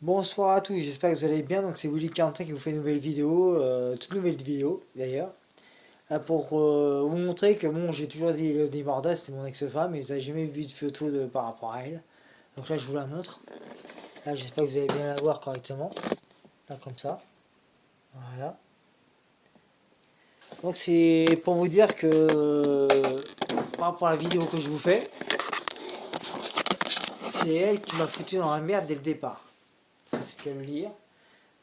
Bonsoir à tous, j'espère que vous allez bien. Donc c'est Willy41 qui vous fait une nouvelle vidéo, toute nouvelle vidéo d'ailleurs, pour vous montrer que bon, j'ai toujours dit Elodie Morda, c'était mon ex-femme, et vous n'avez jamais vu de photo par rapport à elle. Donc là je vous la montre. Là j'espère que vous allez bien la voir correctement. Là comme ça. Voilà. Donc c'est pour vous dire que par rapport à la vidéo que je vous fais, c'est elle qui m'a foutu dans la merde dès le départ. Ça c'est qu'à le lire.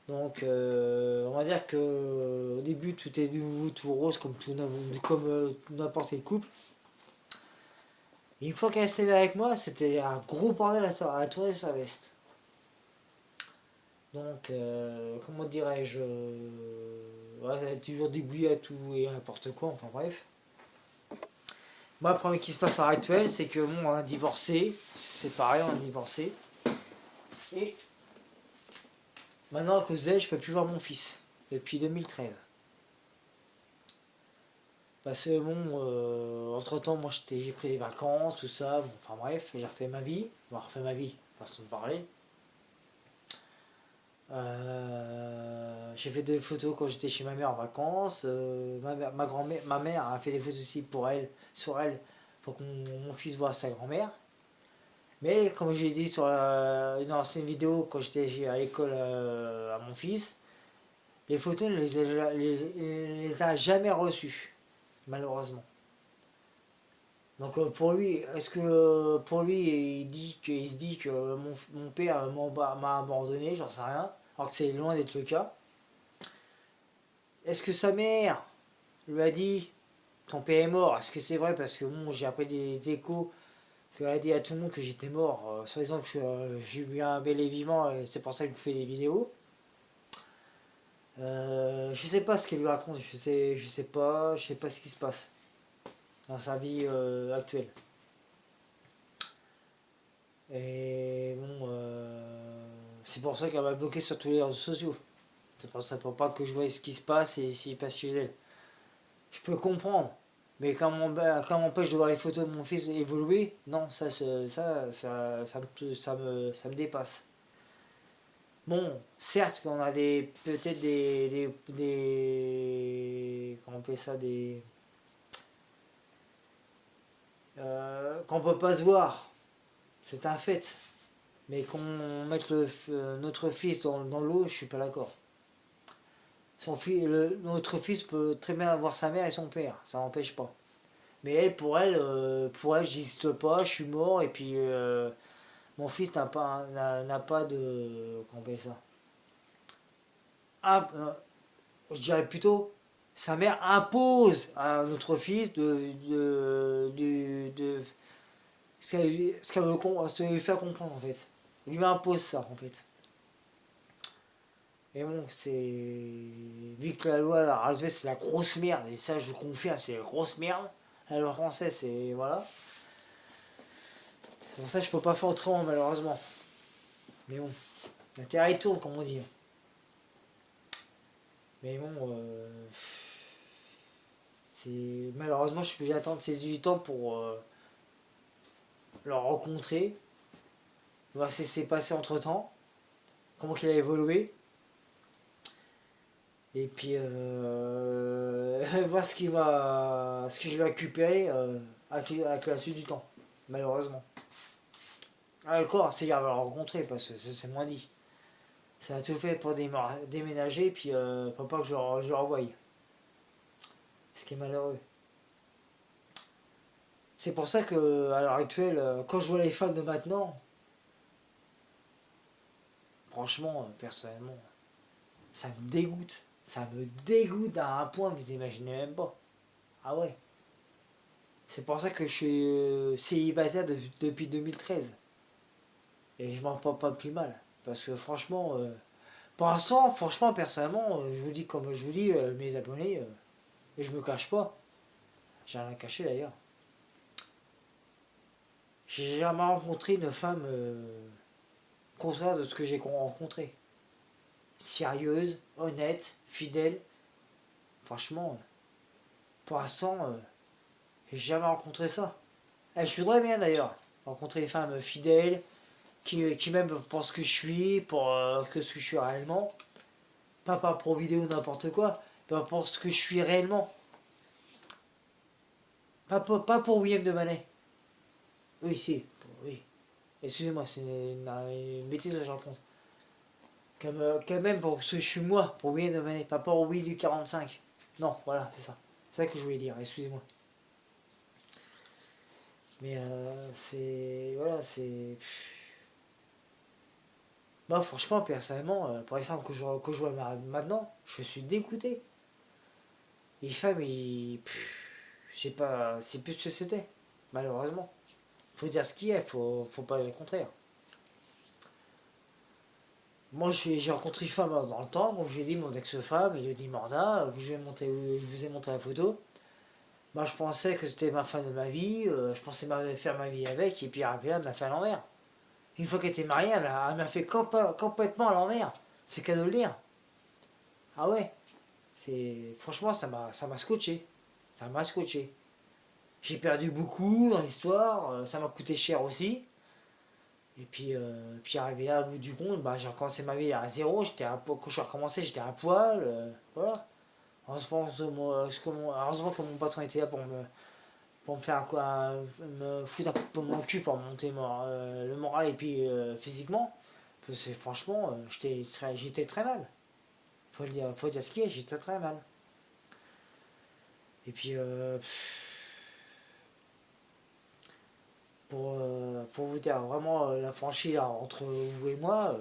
Donc, on va dire que au début tout est nouveau, tout rose comme n'importe quel couple. Et une fois qu'elle s'est mise avec moi, c'était un gros bordel à tourner sa veste. Donc, comment dirais-je, ouais, elle a toujours débrouillé à tout et à n'importe quoi. Enfin bref. Moi, le problème qui se passe à l'heure actuelle, c'est que bon, on a divorcé, on s'est séparés, on a divorcé. Et maintenant, à cause d'elle, je peux plus voir mon fils depuis 2013. Parce que bon, entre temps, moi j'ai pris des vacances, tout ça, bon, enfin bref, j'ai refait ma vie, façon de parler. J'ai fait des photos quand j'étais chez ma mère en vacances. Ma grand-mère, ma mère a fait des photos aussi pour elle, sur elle, pour que mon fils voit sa grand-mère. Mais comme j'ai dit sur une ancienne vidéo, quand j'étais à l'école à mon fils, les photos ne les a jamais reçues, malheureusement. Donc pour lui, est-ce que pour lui, il se dit que mon père m'a abandonné, j'en sais rien, alors que c'est loin d'être le cas. Est-ce que sa mère lui a dit ton père est mort? Est-ce que c'est vrai? Parce que bon, j'ai appris des échos qu'elle a dit à tout le monde que j'étais mort, soi-disant que j'ai eu un bel et vivant, et c'est pour ça qu'il me fait des vidéos. Je sais pas ce qu'elle lui raconte, je sais pas ce qui se passe dans sa vie actuelle. Et bon, c'est pour ça qu'elle m'a bloqué sur tous les réseaux sociaux. C'est pour ça pour pas que je voie ce qui se passe et s'il passe chez elle. Je peux comprendre. Mais quand m'empêche de voir les photos de mon fils évoluer, non, ça me dépasse. Bon, certes qu'on a peut-être comment on appelle ça, qu'on peut pas se voir, c'est un fait. Mais qu'on mette notre fils dans l'eau, je suis pas d'accord. Notre fils peut très bien avoir sa mère et son père, ça n'empêche pas. Mais pour elle, j'existe pas, je suis mort, et puis mon fils n'a pas de. Comment on appelle ça? Ah, je dirais plutôt, sa mère impose à notre fils de ce qu'elle veut se lui faire comprendre en fait. Il lui impose ça en fait. Et bon, c'est. Vu que la loi à la radio, c'est la grosse merde, et ça je confirme, c'est la grosse merde. La loi française, c'est. Voilà. Pour ça, je peux pas faire autrement, malheureusement. Mais bon, la terre est tourne, comme on dit. Mais bon, c'est. Malheureusement, je vais attendre ces 18 ans pour le rencontrer, voir ce qui s'est passé entre temps, comment il a évolué. Et puis voir ce que je vais récupérer avec la suite du temps, malheureusement. Ah, encore, c'est à le rencontrer parce que c'est moins dit. Ça a tout fait pour déménager, puis pour pas que je le revoie. Ce qui est malheureux. C'est pour ça que, à l'heure actuelle, quand je vois les fans de maintenant, franchement, personnellement, ça me dégoûte. Ça me dégoûte à un point que vous imaginez même pas. Ah ouais. C'est pour ça que je suis célibataire depuis 2013. Et je m'en porte pas plus mal. Parce que franchement, pour l'instant, franchement, personnellement, je vous dis comme je vous dis, mes abonnés, et je me cache pas. J'ai rien à cacher d'ailleurs. J'ai jamais rencontré une femme contraire de ce que j'ai rencontré. Sérieuse, honnête, fidèle. Franchement, pour l'instant, j'ai jamais rencontré ça. Et je voudrais bien d'ailleurs rencontrer une femme fidèle, qui m'aime pour ce que je suis, pour ce que je suis réellement. Pas pour vidéo n'importe quoi, pas pour ce que je suis réellement. Pas pour William de Manet. Oui, si, oui. Excusez-moi, c'est une bêtise que je raconte. Quand même pour ce que je suis moi, pour William de Manet, pas pour Will du 45. Non, voilà, c'est ça. C'est ça que je voulais dire, excusez-moi. Mais c'est. Voilà, c'est. Moi, franchement, personnellement, pour les femmes que je vois maintenant, je suis dégoûté. Les femmes, je sais pas, c'est plus ce que c'était, malheureusement. Faut dire ce qu'il y a, faut pas le contraire. Moi, j'ai rencontré une femme dans le temps, comme je l'ai dit, mon ex-femme, il dit Morda, que je vous ai montré la photo. Moi, je pensais que c'était ma femme de ma vie, je pensais faire ma vie avec, et puis arrivé là, elle m'a fait à l'envers. Une fois qu'elle était mariée, elle m'a fait complètement à l'envers. C'est qu'à de le dire. Ah ouais, franchement, ça m'a scotché. Ça m'a scotché. J'ai perdu beaucoup dans l'histoire, ça m'a coûté cher aussi. Et puis arrivé là, au bout du compte, bah, j'ai recommencé ma vie à zéro. Quand je suis recommencé, j'étais à poil. Voilà. Heureusement que mon patron était là pour me faire quoi, me foutre un peu pour mon cul pour monter le moral et puis physiquement. Parce que franchement, j'étais très mal. Faut dire ce qu'il y a, j'étais très mal. Et puis pour vous dire vraiment la franchise entre vous et moi,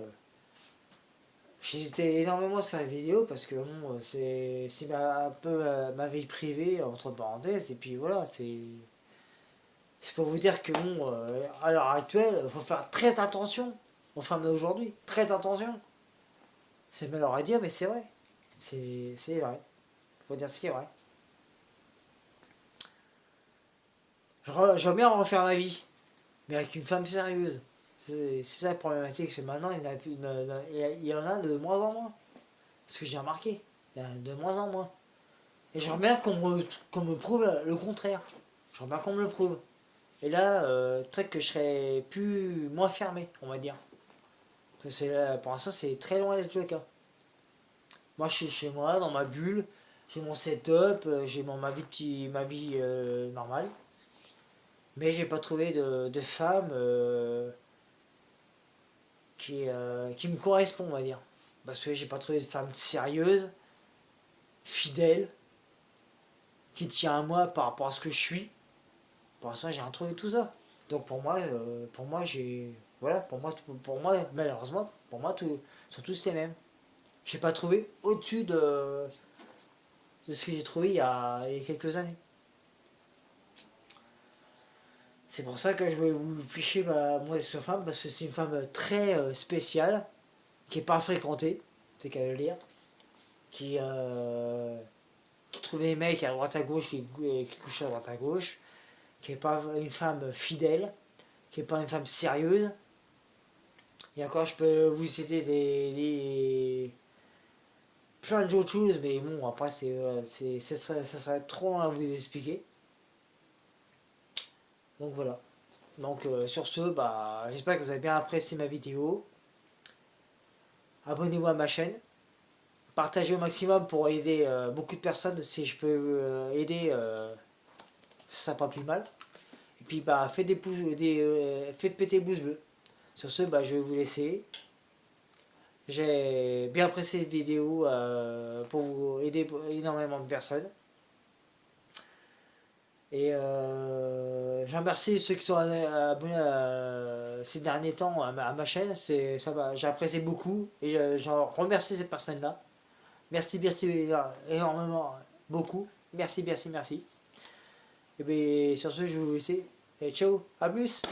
j'hésitais énormément à se faire une vidéo parce que bon, c'est un peu ma vie privée, entre parenthèses, et puis voilà, c'est pour vous dire que bon, à l'heure actuelle, il faut faire très attention aux femmes d'aujourd'hui, très attention. C'est malheureux à dire, mais c'est vrai. C'est vrai. Faut dire ce qui est vrai. J'aimerais bien refaire ma vie, mais avec une femme sérieuse. C'est ça la problématique, c'est maintenant il y en a de moins en moins. Ce que j'ai remarqué, il y en a de moins en moins. Et j'aimerais bien qu'on me prouve le contraire. J'aimerais bien qu'on me le prouve. Et là, truc que je serais moins fermé, on va dire. Parce que pour l'instant, c'est très loin d'être le cas. Moi, je suis chez moi, dans ma bulle, j'ai mon setup, j'ai ma vie normale. Mais j'ai pas trouvé de femme qui me correspond, on va dire. Parce que j'ai pas trouvé de femme sérieuse, fidèle, qui tient à moi par rapport à ce que je suis. Pour l'instant, j'ai rien trouvé tout ça. Donc pour moi j'ai. Voilà, pour moi, malheureusement, pour moi, sont tous les mêmes. J'ai pas trouvé au-dessus de ce que j'ai trouvé il y a quelques années. C'est pour ça que je voulais vous ficher moi cette femme, parce que c'est une femme très spéciale, qui est pas fréquentée, c'est qu'à le lire, qui trouve des mecs à droite à gauche, qui couchent à droite à gauche, qui est pas une femme fidèle, qui est pas une femme sérieuse. Et encore, je peux vous citer plein d'autres choses, mais bon, après, ça serait trop long à vous expliquer. Donc voilà. Donc sur ce, bah, j'espère que vous avez bien apprécié ma vidéo. Abonnez-vous à ma chaîne. Partagez au maximum pour aider beaucoup de personnes. Si je peux aider, ça pas plus mal. Et puis bah, faites péter les pouces bleus. Sur ce, bah, je vais vous laisser. J'ai bien apprécié cette vidéo pour vous aider énormément de personnes. Et je remercie ceux qui sont abonnés ces derniers temps à ma chaîne. J'ai apprécié beaucoup et je remercie ces personnes-là. Merci, merci énormément, beaucoup. Merci, merci, merci. Et bien sur ce, je vais vous laisser. Et ciao, à plus.